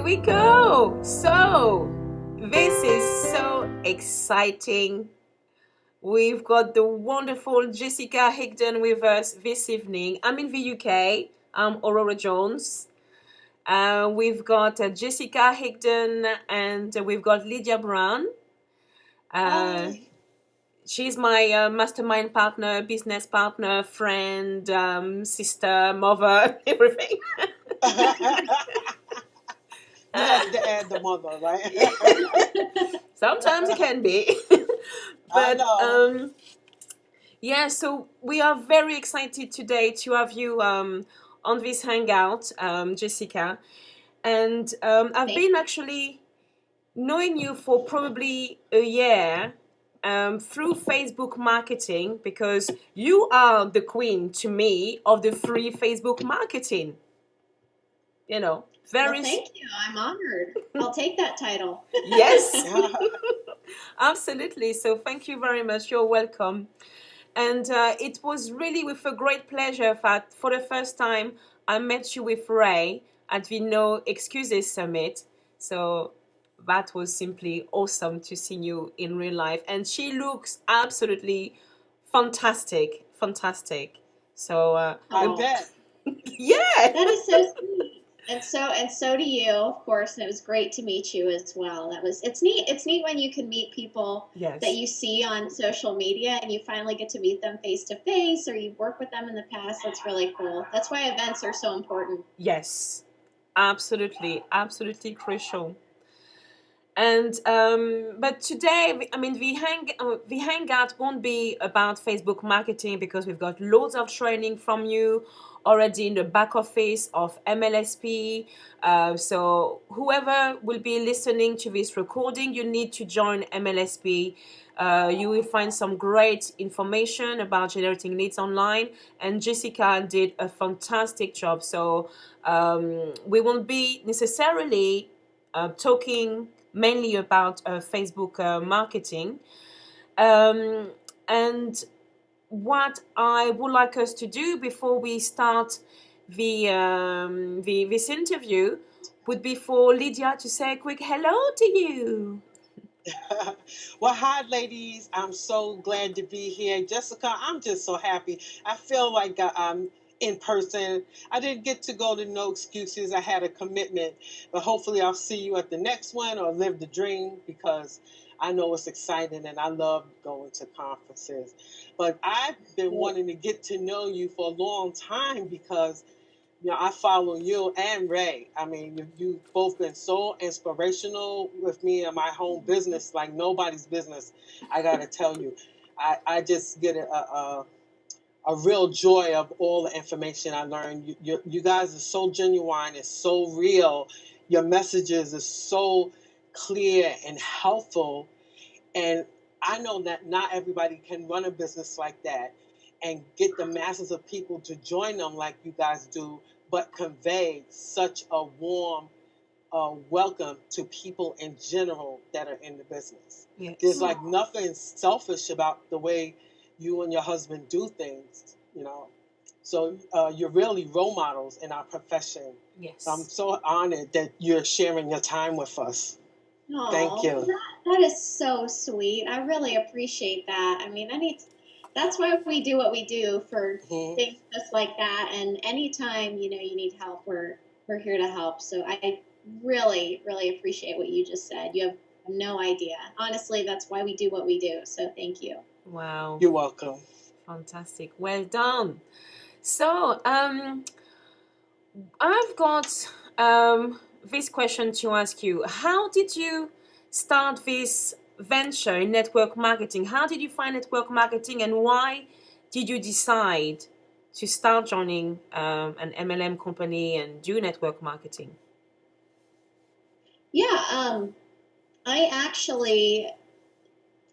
we go. So, this is so exciting. We've got the wonderful Jessica Higdon with us this evening. I'm in the UK. I'm Aurore Jones. We've got Jessica Higdon and we've got Lydia Brown. Hi. She's my mastermind partner, business partner, friend, sister, mother, everything. You had to add the mother, right? Sometimes it can be. I But know. yeah, so we are very excited today to have you on this hangout, Jessica. And I've Thank been actually knowing you for probably a year through Facebook marketing because you are the queen to me of the free Facebook marketing. You know, Well, very thank you. I'm honored. I'll take that title. yes, absolutely. So thank you very much. You're welcome. And it was really with a great pleasure that for the first time I met you with Ray at the No Excuses Summit. So that was simply awesome to see you in real life. And she looks absolutely fantastic, fantastic. So I Oh, bet. yeah, that is so sweet. And so do you, of course, and it was great to meet you as well. It's neat. It's neat when you can meet people that yes, you see on social media and you finally get to meet them face to face or you've worked with them in the past. That's really cool. That's why events are so important. yes, absolutely, absolutely crucial. And but today, I mean, the hangout won't be about Facebook marketing because we've got loads of training from you already in the back office of MLSP. So whoever will be listening to this recording, you need to join MLSP. You will find some great information about generating leads online, and Jessica did a fantastic job. So we won't be necessarily talking mainly about Facebook marketing. Um, and what I would like us to do before we start the this interview would be for Lydia to say a quick hello to you. Well, hi, ladies. I'm so glad to be here. Jessica, I'm just so happy. I feel like I'm in person. I didn't get to go to No Excuses. I had a commitment, but hopefully I'll see you at the next one or live the dream because I know it's exciting and I love going to conferences. But I've been wanting to get to know you for a long time because I follow you and Ray. I mean, you've both been so inspirational with me and my home business, like nobody's business. I got to tell you, I just get a real joy of all the information I learned. You guys are so genuine and so real. Your messages are so clear and helpful. And I know that not everybody can run a business like that and get the masses of people to join them like you guys do, but convey such a warm welcome to people in general that are in the business. There's Yes. like nothing selfish about the way you and your husband do things, you know. So you're really role models in our profession. I'm Yes. so honored that you're sharing your time with us. Thank Oh, you. that is so sweet. I really appreciate that. I mean, that's why we do what we do for Mhm. things just like that. And anytime, you need help, we're here to help. So I really, really appreciate what you just said. You have no idea. Honestly, that's why we do what we do. So thank you. Wow. You're welcome. Fantastic. Well done. So I've got this question to ask you. How did you start this venture in network marketing? How did you find network marketing and why did you decide to start joining an MLM company and do network marketing? Yeah, I actually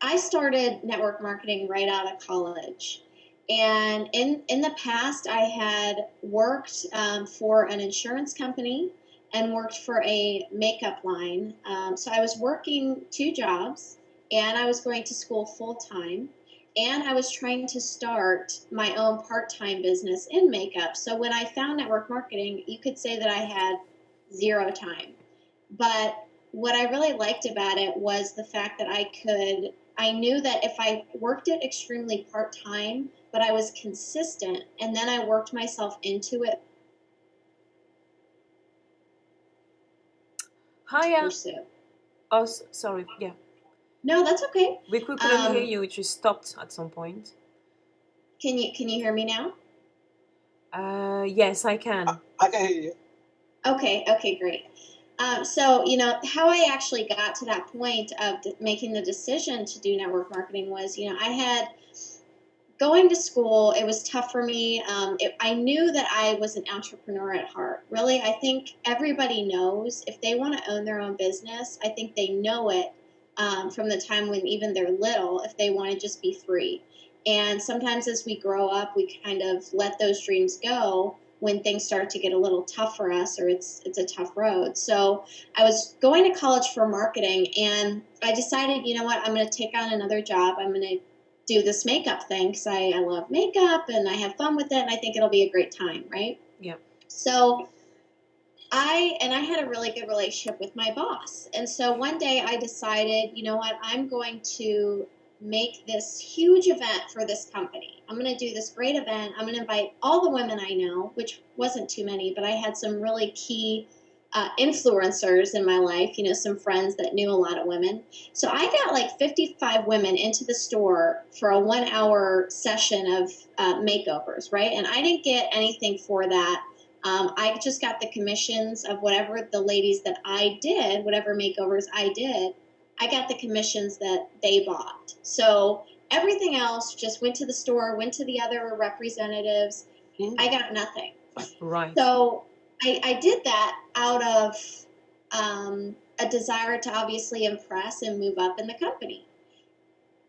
I started network marketing right out of college. And in the past, I had worked for an insurance company and worked for a makeup line. So I was working two jobs and I was going to school full time. And I was trying to start my own part time business in makeup. So when I found network marketing, you could say that I had zero time But what I really liked about it was the fact that I knew that if I worked it extremely part time, but I was consistent and then I worked myself into it to Hiya. pursue. Oh, sorry. Yeah. No, that's okay. We couldn't hear Um, you. It just stopped at some point. can you hear me now? Yes, I can. I can hear you. Okay, great. So, how I actually got to that point of making the decision to do network marketing was, I had going to school, it was tough for me. I knew that I was an entrepreneur at heart. Really, I think everybody knows if they want to own their own business, I think they know it from the time when even they're little, if they want to just be free. And sometimes as we grow up, we kind of let those dreams go when things start to get a little tough for us or it's a tough road. So I was going to college for marketing and I decided, you know what, I'm going to take on another job. I'm going to do this makeup thing because I love makeup and I have fun with it and I think it'll be a great time, right? Yeah. So I had a really good relationship with my boss. And so one day I decided, you know what, I'm going to make this huge event for this company. I'm going to do this great event. I'm going to invite all the women I know, which wasn't too many, but I had some really key influencers in my life, some friends that knew a lot of women. So I got like 55 women into the store for a 1 hour session of makeovers, right? And I didn't get anything for that. I just got the commissions of whatever the ladies that I did, whatever makeovers I did, I got the commissions that they bought. So everything else just went to the store, went to the other representatives. I got nothing. Right. So I did that out of a desire to obviously impress and move up in the company.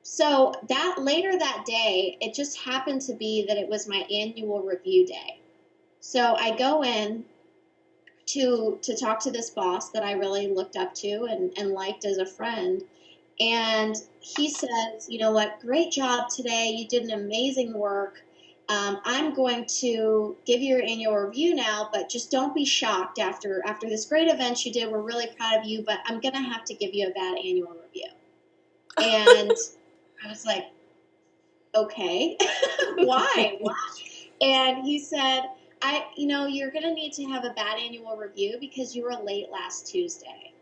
So that later that day, it just happened to be that it was my annual review day. So I go in to talk to this boss that I really looked up to and liked as a friend. And he says, you know what, great job today. You did an amazing work. I'm going to give you your annual review now, but just don't be shocked after this great event you did. We're really proud of you, but I'm going to have to give you a bad annual review. And I was like, okay, why? And he said, you're going to need to have a bad annual review because you were late last Tuesday.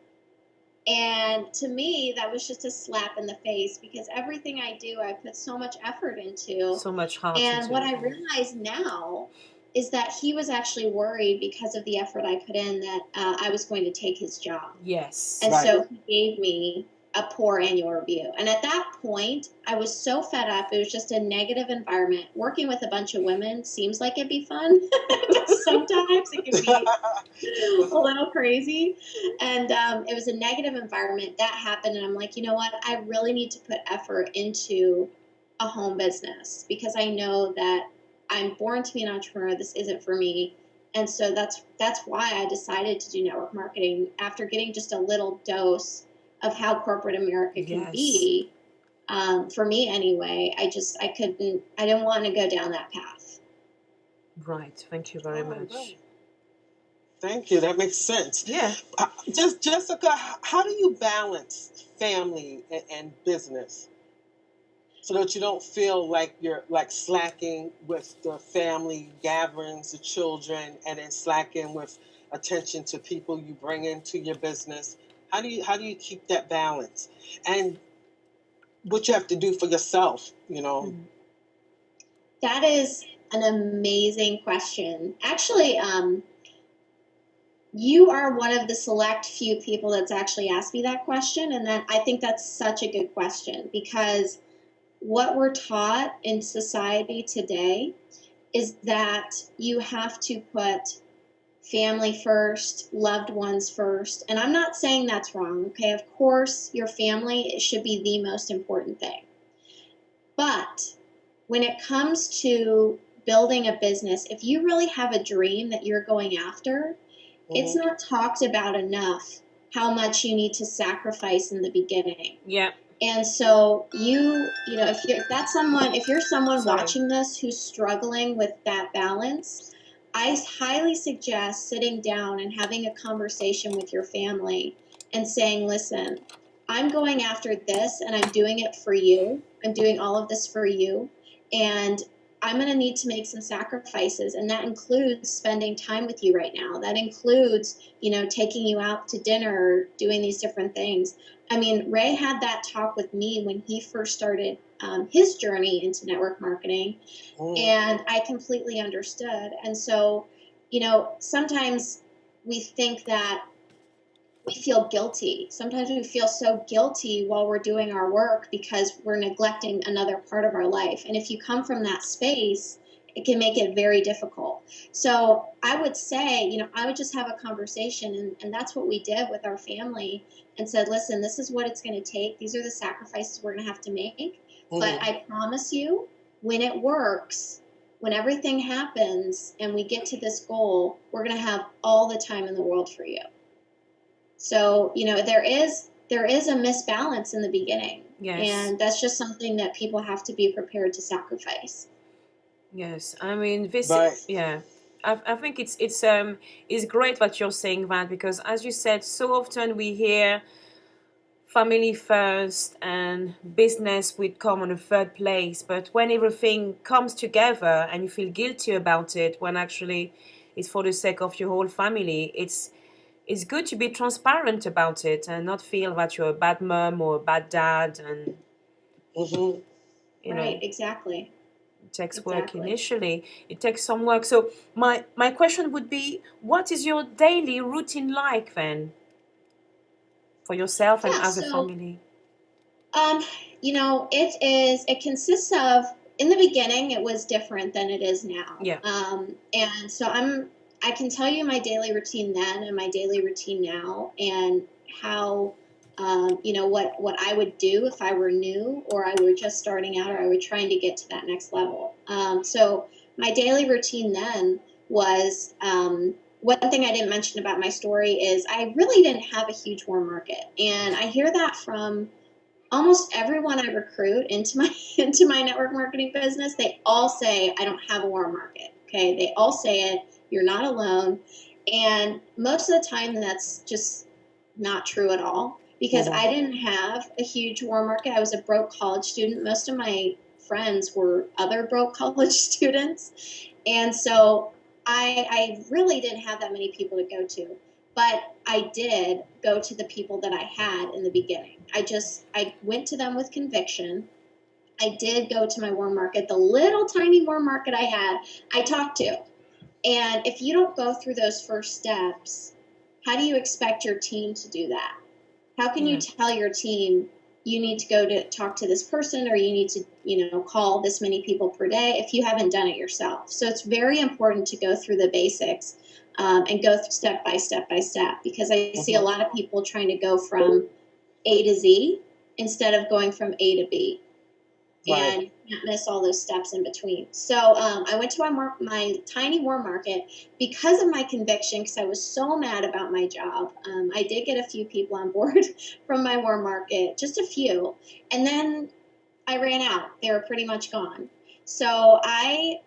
And to me, that was just a slap in the face because everything I do, I put so much effort into. So much heart And into what it. I realize now is that he was actually worried because of the effort I put in that I was going to take his job. Yes. And Right. so he gave me a poor annual review. And at that point, I was so fed up. It was just a negative environment. Working with a bunch of women seems like it'd be fun, but sometimes it can be a little crazy. And it was a negative environment. That happened. And I'm like, you know what? I really need to put effort into a home business because I know that I'm born to be an entrepreneur. This isn't for me. And so that's why I decided to do network marketing after getting just a little dose of how corporate America can Yes. be. For me anyway, I didn't want to go down that path. Right. Thank you very much. Right. Thank you. That makes sense. Yeah. Just Jessica, how do you balance family and business so that you don't feel like you're like slacking with the family gatherings, the children, and then slacking with attention to people you bring into your business? How do you keep that balance? And what you have to do for yourself, That is an amazing question. Actually, you are one of the select few people that's actually asked me that question, and that I think that's such a good question because what we're taught in society today is that you have to put family first, loved ones first. And I'm not saying that's wrong, okay? Of course, your family should be the most important thing. But when it comes to building a business, if you really have a dream that you're going after, it's not talked about enough how much you need to sacrifice in the beginning. Yeah. And so if you're someone Sorry. watching this who's struggling with that balance, I highly suggest sitting down and having a conversation with your family and saying, listen, I'm going after this and I'm doing it for you. I'm doing all of this for you. And I'm going to need to make some sacrifices. And that includes spending time with you right now. That includes, taking you out to dinner, doing these different things. I mean, Ray had that talk with me when he first started his journey into network marketing. And I completely understood. And so, sometimes we think that we feel guilty. Sometimes we feel so guilty while we're doing our work because we're neglecting another part of our life. And if you come from that space, it can make it very difficult. So I would say, I would just have a conversation. And that's what we did with our family and said, listen, this is what it's going to take. These are the sacrifices we're going to have to make. But I promise you, when it works, when everything happens and we get to this goal, we're going to have all the time in the world for you. So, there is a misbalance in the beginning. Yes. And that's just something that people have to be prepared to sacrifice. Yes, I mean this. Right. Yeah, I think it's great that you're saying that, because as you said, so often we hear family first and business would come on a third place. But when everything comes together and you feel guilty about it, when actually it's for the sake of your whole family, it's good to be transparent about it and not feel that you're a bad mom or a bad dad. And Right, exactly. it takes work initially. It takes some work. So my question would be, what is your daily routine like then for yourself and as a family? It consists of, in the beginning, it was different than it is now. Yeah. And so I can tell you my daily routine then and my daily routine now, and how, what I would do if I were new or I were just starting out or I were trying to get to that next level. So my daily routine then was, one thing I didn't mention about my story is I really didn't have a huge warm market. And I hear that from almost everyone I recruit into my network marketing business. They all say, I don't have a warm market. Okay. They all say it. You're not alone. And most of the time that's just not true at all, because I didn't have a huge warm market. I was a broke college student. Most of my friends were other broke college students. And so I really didn't have that many people to go to. But I did go to the people that I had in the beginning. I went to them with conviction. I did go to my warm market, the little tiny warm market I had, I talked to. And if you don't go through those first steps, how do you expect your team to do that? How can you tell your team you need to go to talk to this person, or you need to, call this many people per day if you haven't done it yourself? So it's very important to go through the basics. And go step by step by step, because I see a lot of people trying to go from A to Z instead of going from A to B. Right. And you can't miss all those steps in between. So I went to my tiny warm market because of my conviction, because I was so mad about my job. I did get a few people on board from my warm market, just a few. And then I ran out. They were pretty much gone. So I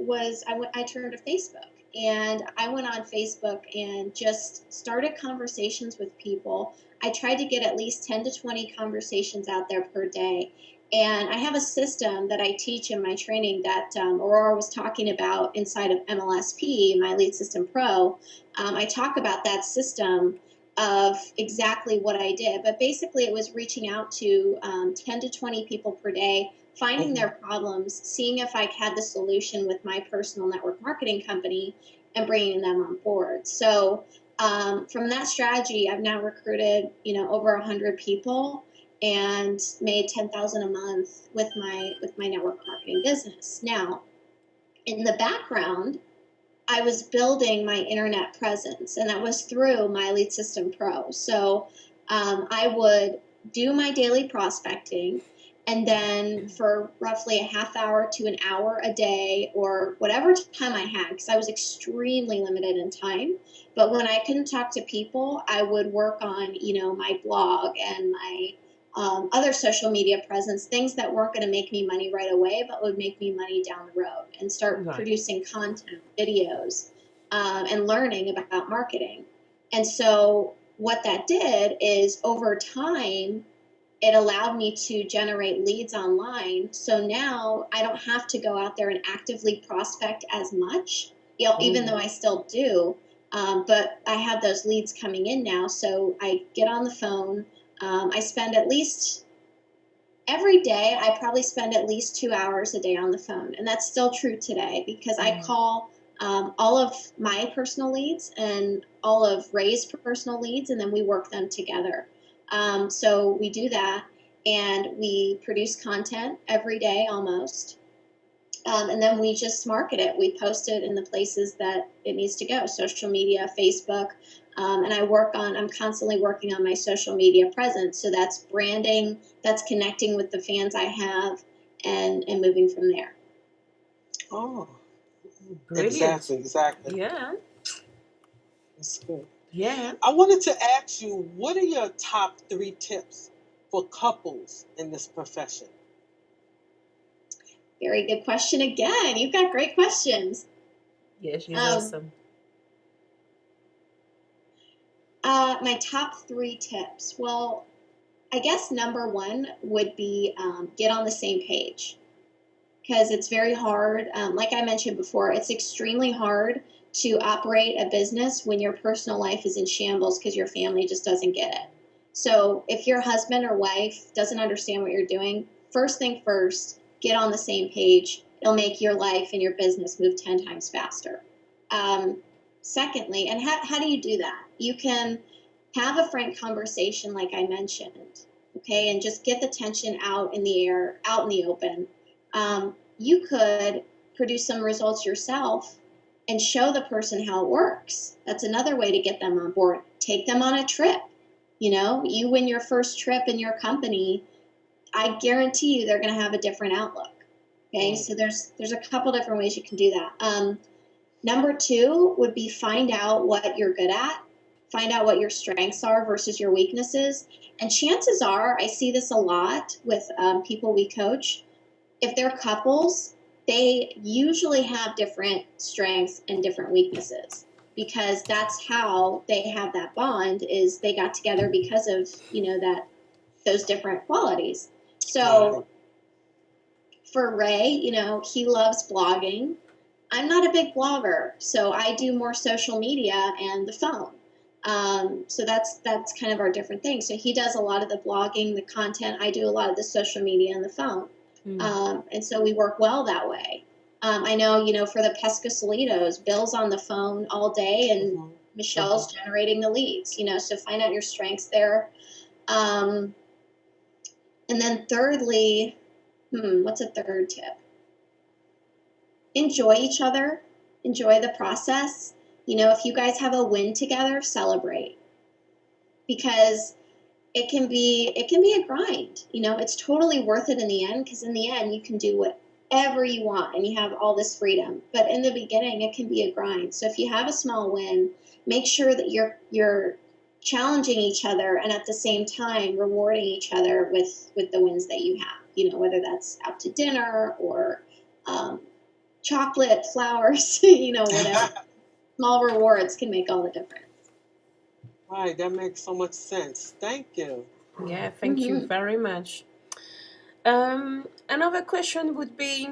turned to Facebook. And I went on Facebook and just started conversations with people. I tried to get at least 10 to 20 conversations out there per day. And I have a system that I teach in my training that Aurore was talking about inside of MLSP, my Lead System Pro. I talk about that system of exactly what I did. But basically, it was reaching out to 10 to 20 people per day, finding their problems, seeing if I had the solution with my personal network marketing company, and bringing them on board. So from that strategy, I've now recruited, over 100 people and made $10,000 a month with my network marketing business. Now, in the background, I was building my internet presence, and that was through my Lead System Pro. So I would do my daily prospecting, and then for roughly a half hour to an hour a day, or whatever time I had, because I was extremely limited in time. But when I couldn't talk to people, I would work on, my blog and my other social media presence, things that weren't going to make me money right away, but would make me money down the road, and start producing content, videos, and learning about marketing. And so what that did is over time, it allowed me to generate leads online. So now I don't have to go out there and actively prospect as much, even though I still do. But I have those leads coming in now. So I get on the phone. I spend at least every day, I probably spend at least 2 hours a day on the phone. And that's still true today because I call all of my personal leads and all of Ray's personal leads, and then we work them together. So we do that, and we produce content every day almost. And then we just market it. We post it in the places that it needs to go, social media, Facebook. And I'm constantly working on my social media presence. So that's branding, that's connecting with the fans I have, and moving from there. Oh, Brilliant. exactly. Yeah. That's good. Yeah. I wanted to ask you, what are your top 3 tips for couples in this profession? Very good question again. You've got great questions. Yeah, she's awesome. My top 3 tips. Well, I guess number 1 would be get on the same page, because it's very hard. Like I mentioned before, it's extremely hard to operate a business when your personal life is in shambles because your family just doesn't get it. So if your husband or wife doesn't understand what you're doing, first thing first, get on the same page. It'll make your life and your business move 10 times faster. Secondly, and how do you do that? You can have a frank conversation like I mentioned, okay, and just get the tension out in the air, out in the open. You could produce some results yourself and show the person how it works. That's another way to get them on board. Take them on a trip. You win your first trip in your company, I guarantee you they're going to have a different outlook. Okay, so there's a couple different ways you can do that. Number 2 would be find out what you're good at. Find out what your strengths are versus your weaknesses. And chances are, I see this a lot with people we coach, if they're couples, they usually have different strengths and different weaknesses, because that's how they have that bond, is they got together because of, those different qualities. So for Ray, he loves blogging. I'm not a big blogger, so I do more social media and the phone. So that's kind of our different thing. So he does a lot of the blogging, the content. I do a lot of the social media and the phone. And so we work well that way. I know, for the Pescasolitos, Bill's on the phone all day and Michelle's generating the leads, so find out your strengths there. And then thirdly, what's a third tip? Enjoy each other. Enjoy the process. If you guys have a win together, celebrate. Because it can be a grind. It's totally worth it in the end, because in the end you can do whatever you want and you have all this freedom. But in the beginning, it can be a grind. So if you have a small win, make sure that you're challenging each other and at the same time rewarding each other with the wins that you have. Whether that's out to dinner or chocolate, flowers, whatever. Small rewards can make all the difference. Right, that makes so much sense. Thank you. Yeah, thank you very much. Another question would be,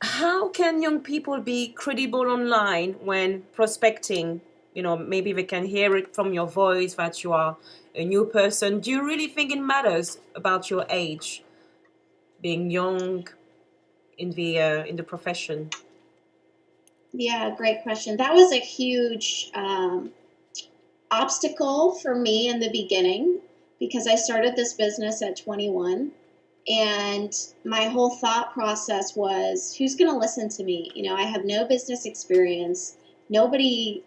how can young people be credible online when prospecting? Maybe they can hear it from your voice that you are a new person. Do you really think it matters about your age, being young in the profession? Yeah, great question. That was a huge obstacle for me in the beginning, because I started this business at 21, and my whole thought process was, who's going to listen to me? I have no business experience. Nobody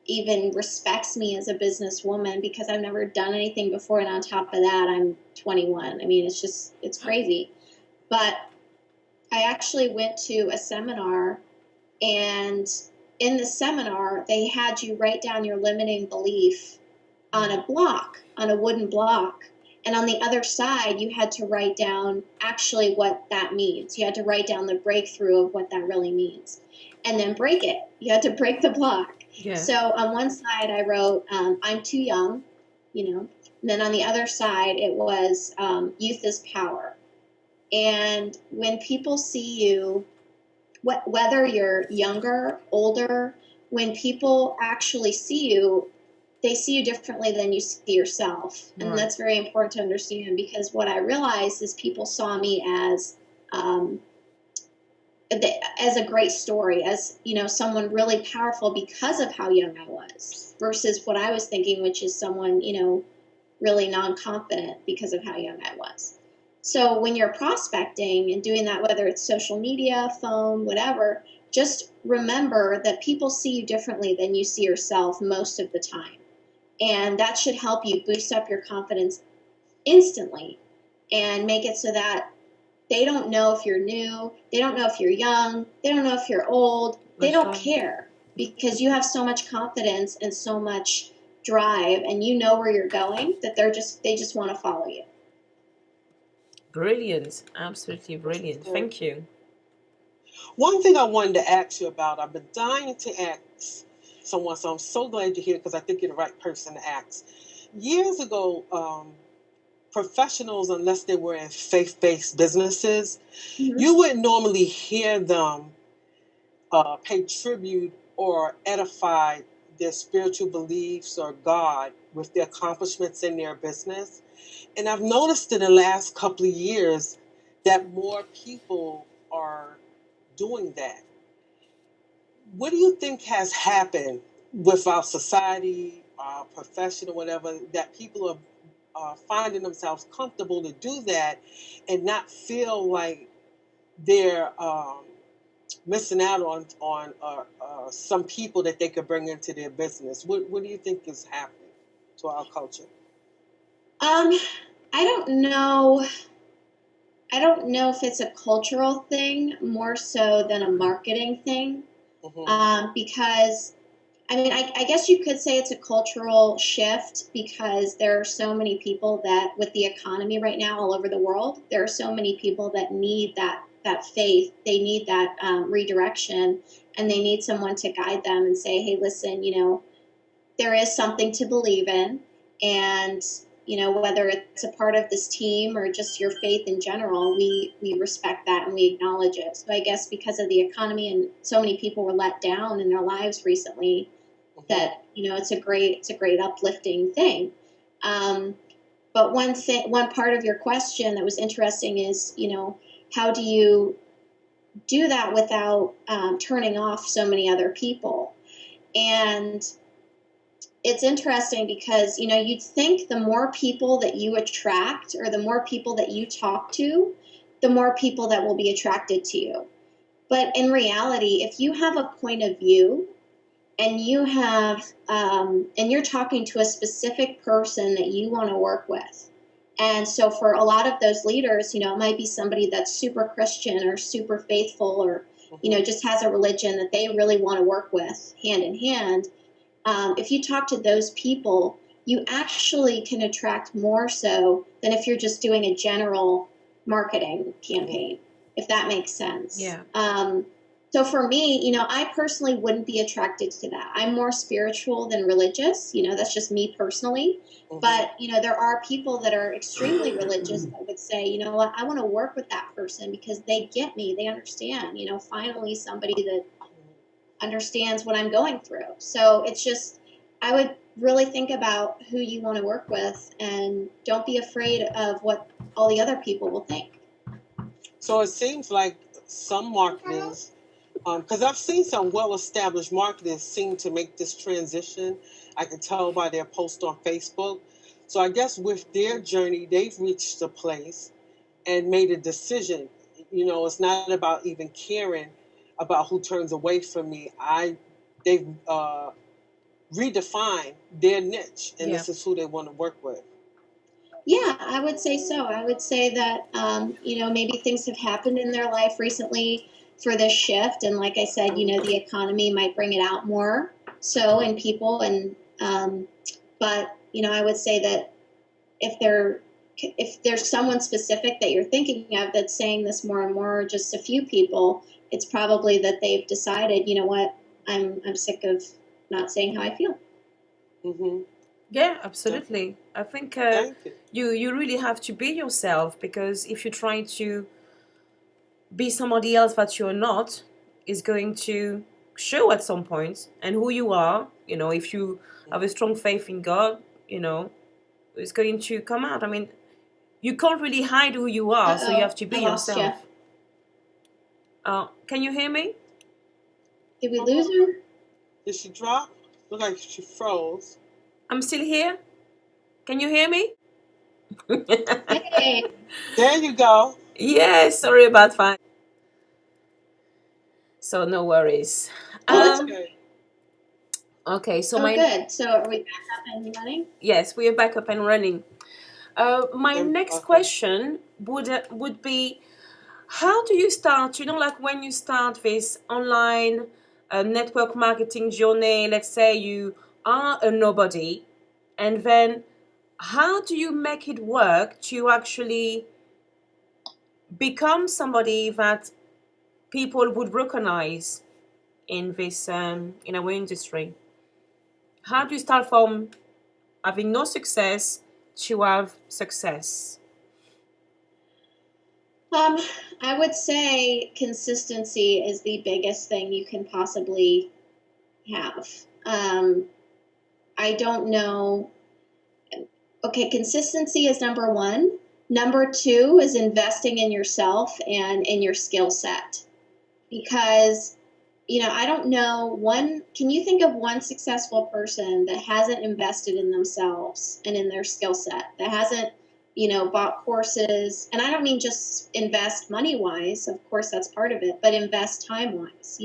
even respects me as a businesswoman because I've never done anything before, and on top of that, I'm 21. I mean, it's crazy. But I actually went to a seminar, and in the seminar, they had you write down your limiting belief on a wooden block. And on the other side, you had to write down actually what that means. You had to write down the breakthrough of what that really means, and then break it. You had to break the block. Yeah. So on one side, I wrote, I'm too young, you know. And then on the other side, it was youth is power. And when people see you, whether you're younger, older, when people actually see you, they see you differently than you see yourself. And Right. that's very important to understand, because what I realized is people saw me as a great story, as, you know, someone really powerful because of how young I was, versus what I was thinking, which is someone, you know, really non-confident because of how young I was. So when you're prospecting and doing that, whether it's social media, phone, whatever, just remember that people see you differently than you see yourself most of the time. And that should help you boost up your confidence instantly and make it so that they don't know if you're new, they don't know if you're young, they don't know if you're old, they That's don't right. care, because you have so much confidence and so much drive, and you know where you're going, that they just want to follow you. Brilliant. Absolutely brilliant. Thank you. One thing I wanted to ask you about, I've been dying to ask someone, so I'm so glad you're here because I think you're the right person to ask. Years ago, professionals, unless they were in faith-based businesses, Mm-hmm. you wouldn't normally hear them pay tribute or edify their spiritual beliefs or God with their accomplishments in their business. And I've noticed in the last couple of years that more people are doing that. What do you think has happened with our society, our profession, or whatever, that people are finding themselves comfortable to do that and not feel like they're missing out on some people that they could bring into their business? What do you think is happening to our culture? I don't know. I don't know if it's a cultural thing more so than a marketing thing, because I mean, I guess you could say it's a cultural shift, because there are so many people that, with the economy right now all over the world, there are so many people that need that faith. They need that redirection, and they need someone to guide them and say, hey, listen, you know, there is something to believe in, and you know, whether it's a part of this team or just your faith in general, we respect that and we acknowledge it. So I guess because of the economy and so many people were let down in their lives recently, that, you know, it's a great uplifting thing. But one part of your question that was interesting is, you know, how do you do that without turning off so many other people? And it's interesting because, you know, you'd think the more people that you attract or the more people that you talk to, the more people that will be attracted to you. But in reality, if you have a point of view and you have and you're talking to a specific person that you want to work with, and so for a lot of those leaders, you know, it might be somebody that's super Christian or super faithful, or you know, just has a religion that they really want to work with hand in hand. If you talk to those people, you actually can attract more so than if you're just doing a general marketing campaign, if that makes sense. Yeah. So for me, you know, I personally wouldn't be attracted to that. I'm more spiritual than religious. You know, that's just me personally. But, you know, there are people that are extremely religious that would say, you know what, I want to work with that person because they get me. They understand, you know, finally somebody that understands what I'm going through. So it's just, I would really think about who you want to work with, and don't be afraid of what all the other people will think. So it seems like some marketers, because I've seen some well-established marketers seem to make this transition. I can tell by their post on Facebook. So I guess with their journey, they've reached a place and made a decision. You know, it's not about even caring about who turns away from me. They've redefined their niche, and Yeah. this is who they want to work with. Yeah, I would say so. I would say that, you know, maybe things have happened in their life recently for this shift. And like I said, you know, the economy might bring it out more so in people. And, but, you know, I would say that if they're if there's someone specific that you're thinking of that's saying this more and more, just a few people, it's probably that they've decided, you know what, I'm sick of not saying how I feel. Mm-hmm. Yeah, absolutely. I think Thank you. you really have to be yourself, because if you try to be somebody else that you're not, is going to show at some point. And who you are, if you have a strong faith in God, it's going to come out. I mean, you can't really hide who you are, so you have to be I lost you. yourself. Can you hear me? Did we lose her? Did she drop? Look like she froze. I'm still here. Can you hear me? Hey. There you go. Yeah, sorry about that. So no worries. That's good. Okay, so good. So are we back up and running? Yes, we are back up and running. My next question would be, how do you start? Like when you start this online network marketing journey, let's say you are a nobody, and then how do you make it work to actually become somebody that people would recognize in this in our industry? How do you start from having no success to have success? I would say consistency is the biggest thing you can possibly have. I don't know. Okay, consistency is number one. Number two is investing in yourself and in your skill set. Because, I don't know can you think of one successful person that hasn't invested in themselves and in their skill set, that hasn't, bought courses? And I don't mean just invest money wise, of course that's part of it, but invest time wise,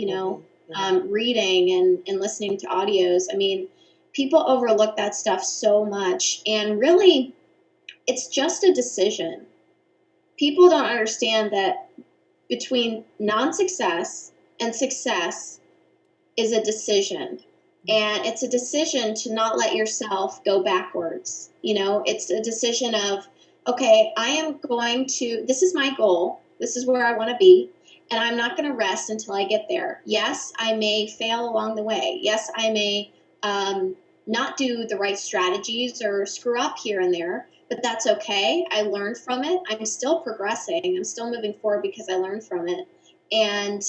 reading and listening to audios. I mean, people overlook that stuff so much, and really it's just a decision. People don't understand that between non-success and success is a decision. And it's a decision to not let yourself go backwards. It's a decision of, okay, this is my goal. This is where I want to be. And I'm not going to rest until I get there. Yes, I may fail along the way. Yes, I may not do the right strategies or screw up here and there, but that's okay. I learned from it. I'm still progressing. I'm still moving forward because I learned from it. And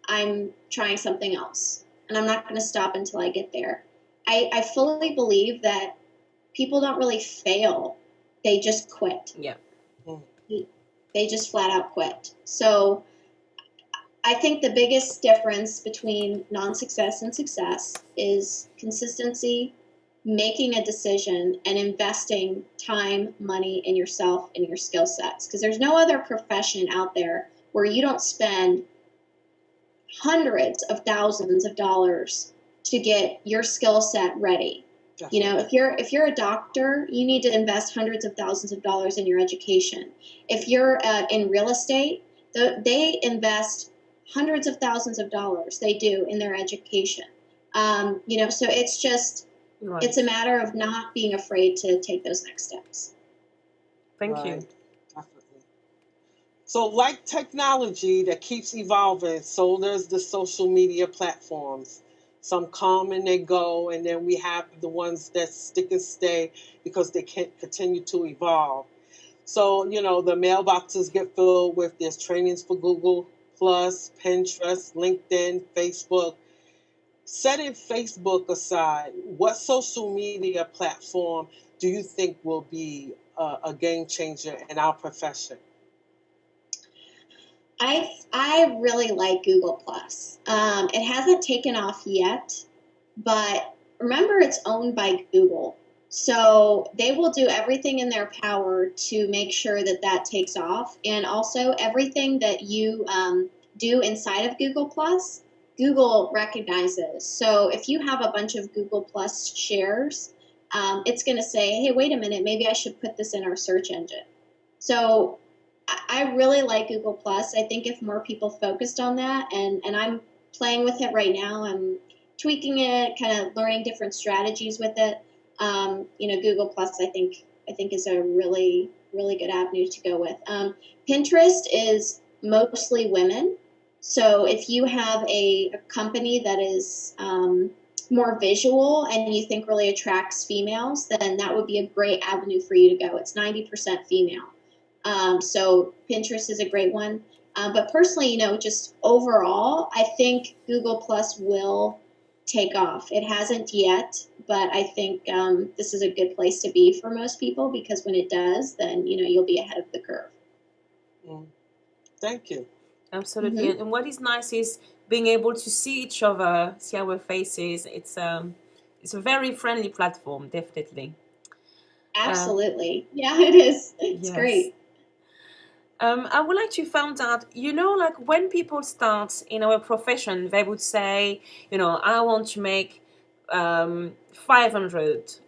I'm trying something else. And I'm not going to stop until I get there. I fully believe that people don't really fail. They just quit. Yeah. They just flat out quit. So I think the biggest difference between non-success and success is consistency, making a decision, and investing time, money in yourself and your skill sets. Because there's no other profession out there where you don't spend hundreds of thousands of dollars to get your skill set ready. Definitely. If you're a doctor, you need to invest hundreds of thousands of dollars in your education. If you're in real estate, they invest hundreds of thousands of dollars. They do in their education. So it's just right. It's a matter of not being afraid to take those next steps. Thank you. Definitely. So like technology that keeps evolving, so there's the social media platforms. Some come and they go, and then we have the ones that stick and stay because they can't continue to evolve. So, the mailboxes get filled with there's trainings for Google Plus, Pinterest, LinkedIn, Facebook. Setting Facebook aside, what social media platform do you think will be a game changer in our profession? I really like Google Plus. It hasn't taken off yet, but remember, it's owned by Google. So they will do everything in their power to make sure that takes off. And also everything that you do inside of Google Plus, Google recognizes. So if you have a bunch of Google Plus shares, it's going to say, hey, wait a minute, maybe I should put this in our search engine. So I really like Google Plus. I think if more people focused on that, and I'm playing with it right now, I'm tweaking it, kind of learning different strategies with it. Google Plus, I think is a really, really good avenue to go with. Pinterest is mostly women. So if you have a company that is more visual and you think really attracts females, then that would be a great avenue for you to go. It's 90% female. So Pinterest is a great one. But personally, just overall, I think Google Plus will take off. It hasn't yet, but I think this is a good place to be for most people, because when it does, then you'll be ahead of the curve. Thank you. Absolutely. And what is nice is being able to see each other, see our faces. It's a very friendly platform, definitely. Absolutely. Yeah, it is. It's Yes. great. I would like to find out, like when people start in our profession, they would say, I want to make $500,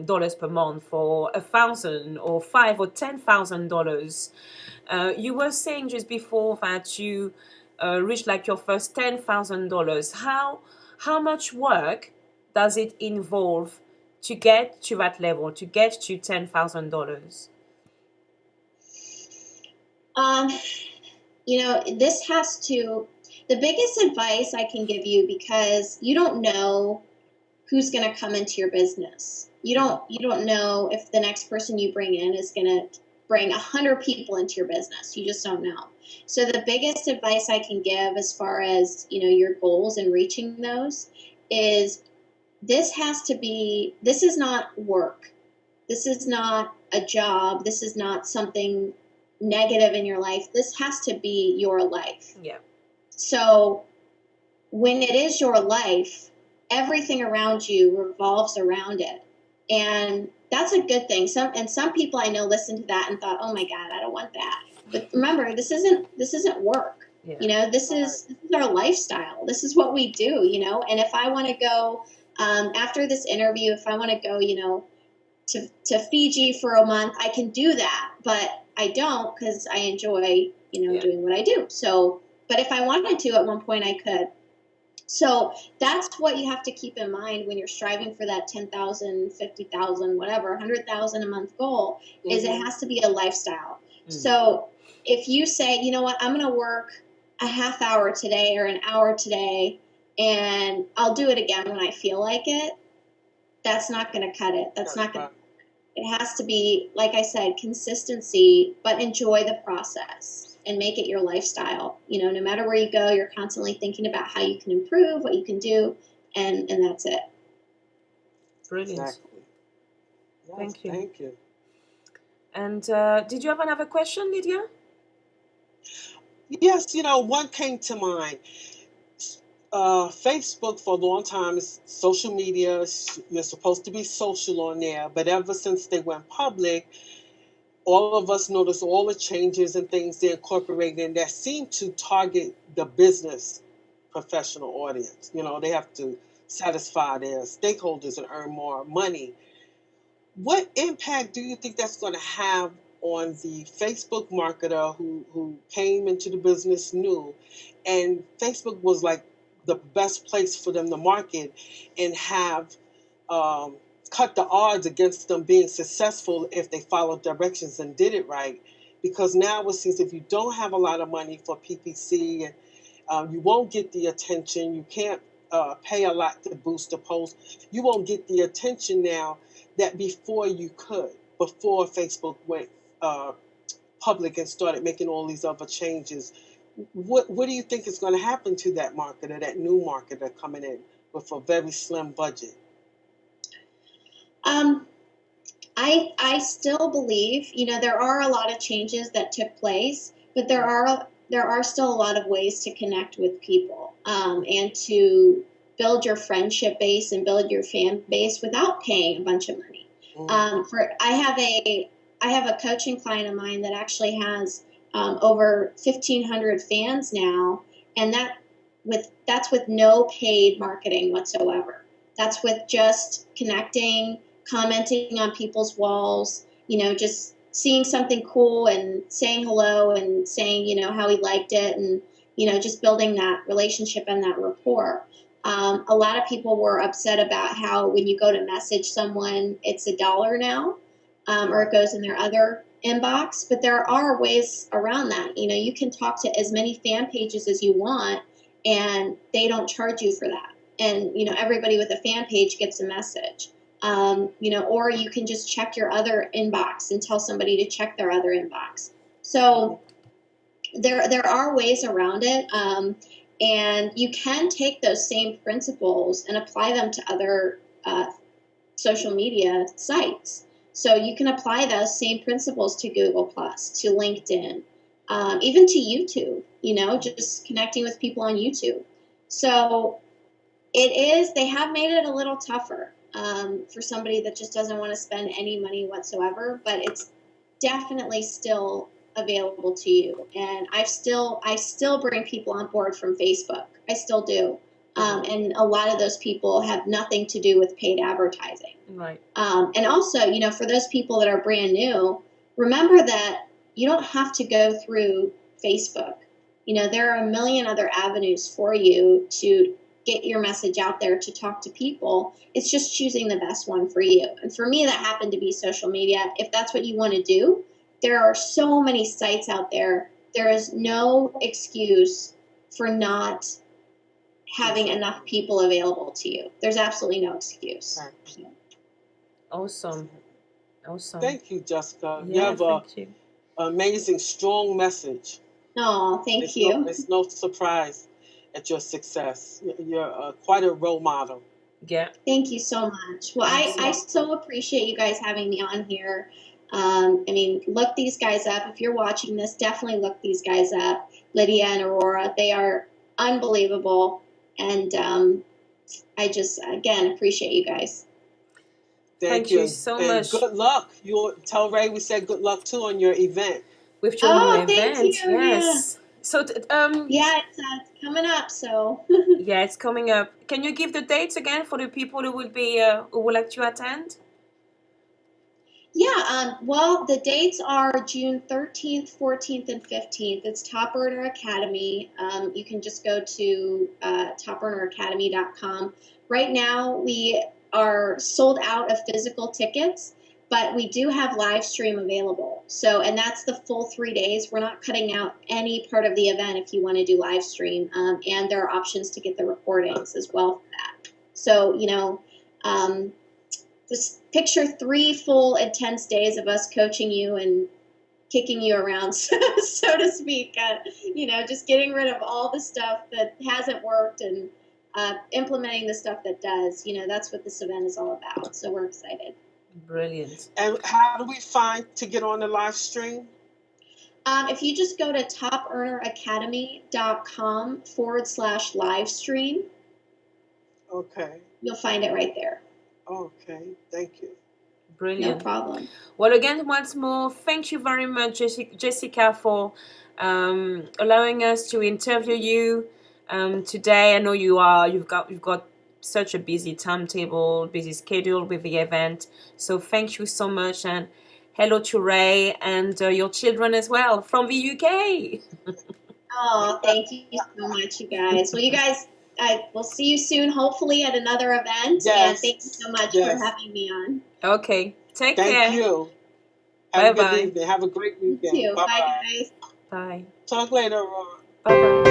dollars per month, for $1,000 or $5,000 or $10,000. You were saying just before that you reached like your first $10,000. How much work does it involve to get to that level, to get to $10,000? This has to, the biggest advice I can give you, because you don't know who's going to come into your business. You don't know if the next person you bring in is going to bring 100 people into your business. You just don't know. So the biggest advice I can give as far as, your goals and reaching those is this is not work. This is not a job. This is not something negative in your life. This has to be your life. Yeah. So when it is your life, everything around you revolves around it. And that's a good thing. Some people I know listened to that and thought, oh my God, I don't want that. But remember, this isn't work. Yeah. This is our lifestyle. This is what we do, and if I want to go, after this interview, if I want to go, to Fiji for a month, I can do that, but I don't, because I enjoy, doing what I do. So, but if I wanted to at one point, I could. So that's what you have to keep in mind when you're striving for that 10,000, 50,000, whatever, 100,000 a month goal, is it has to be a lifestyle. So if you say, you know what, I'm going to work a half hour today or an hour today, and I'll do it again when I feel like it, that's not going to cut it. That's not going to. It has to be, like I said, consistency, but enjoy the process and make it your lifestyle. No matter where you go, you're constantly thinking about how you can improve, what you can do, and that's it. Brilliant. Exactly. Yes, Thank you. Thank you. And did you have another question, Lydia? Yes, one came to mind. Facebook for a long time is social media. You're supposed to be social on there, but ever since they went public, all of us noticed all the changes and things they incorporated that seem to target the business professional audience. They have to satisfy their stakeholders and earn more money. What impact do you think that's going to have on the Facebook marketer who came into the business new, and Facebook was like the best place for them to market and have cut the odds against them being successful if they followed directions and did it right? Because now it seems if you don't have a lot of money for PPC, and you won't get the attention, you can't pay a lot to boost a post, you won't get the attention now that before you could, before Facebook went public and started making all these other changes. What do you think is going to happen to that marketer, that new marketer coming in with a very slim budget? I still believe, there are a lot of changes that took place, but there are still a lot of ways to connect with people, and to build your friendship base and build your fan base without paying a bunch of money. I have a coaching client of mine that actually has over 1,500 fans now, and that's with no paid marketing whatsoever. That's with just connecting, commenting on people's walls, just seeing something cool and saying hello and saying, how he liked it, and, just building that relationship and that rapport. A lot of people were upset about how when you go to message someone, it's $1 now, or it goes in their other inbox, but there are ways around that. You can talk to as many fan pages as you want, and they don't charge you for that. And everybody with a fan page gets a message. Or you can just check your other inbox and tell somebody to check their other inbox. So there are ways around it, and you can take those same principles and apply them to other social media sites. So you can apply those same principles to Google Plus, to LinkedIn, even to YouTube. Just connecting with people on YouTube. So they have made it a little tougher for somebody that just doesn't want to spend any money whatsoever, but it's definitely still available to you. And I still bring people on board from Facebook. I still do. And a lot of those people have nothing to do with paid advertising. Right. And also, for those people that are brand new, remember that you don't have to go through Facebook. There are a million other avenues for you to get your message out there, to talk to people. It's just choosing the best one for you. And for me, that happened to be social media. If that's what you want to do, there are so many sites out there. There is no excuse for not having enough people available to you. There's absolutely no excuse. Awesome. Thank you, Jessica. Yeah, you have thank you. amazing, strong message. Oh, thank you. It's no surprise at your success. You're quite a role model. Yeah. Thank you so much. Well, I so appreciate you guys having me on here. Look these guys up. If you're watching this, definitely look these guys up. Lydia and Aurora. They are unbelievable. And I just, again, appreciate you guys. Thank you so much. Good luck. You tell Ray we said good luck too on your event. With your new event. Thank you. Yes. Yeah. So it's coming up. So yeah, it's coming up. Can you give the dates again for the people who would like to attend? Yeah, well, the dates are June 13th, 14th, and 15th. It's Top Earner Academy. You can just go to topearneracademy.com. Right now, we are sold out of physical tickets, but we do have live stream available. And that's the full 3 days. We're not cutting out any part of the event if you want to do live stream. And there are options to get the recordings as well for that. So, just picture 3 full intense days of us coaching you and kicking you around, so to speak. Just getting rid of all the stuff that hasn't worked and implementing the stuff that does. That's what this event is all about. So we're excited. Brilliant. And how do we find to get on the live stream? If you just go to topearneracademy.com/live stream. Okay. You'll find it right there. Okay, thank you. Brilliant. No problem. Well, again, once more, thank you very much, Jessica, for allowing us to interview you today. I know you've got such a busy timetable, busy schedule with the event. So thank you so much, and hello to Ray and your children as well from the UK. Oh, thank you so much, you guys. Well, you guys, we'll see you soon, hopefully, at another event. Yes. And thank you so much for having me on. Okay. Take care. Thank you. Have a good evening. Have a great weekend. You too. Bye-bye. Bye, guys. Bye. Talk later, Aurora. Bye-bye.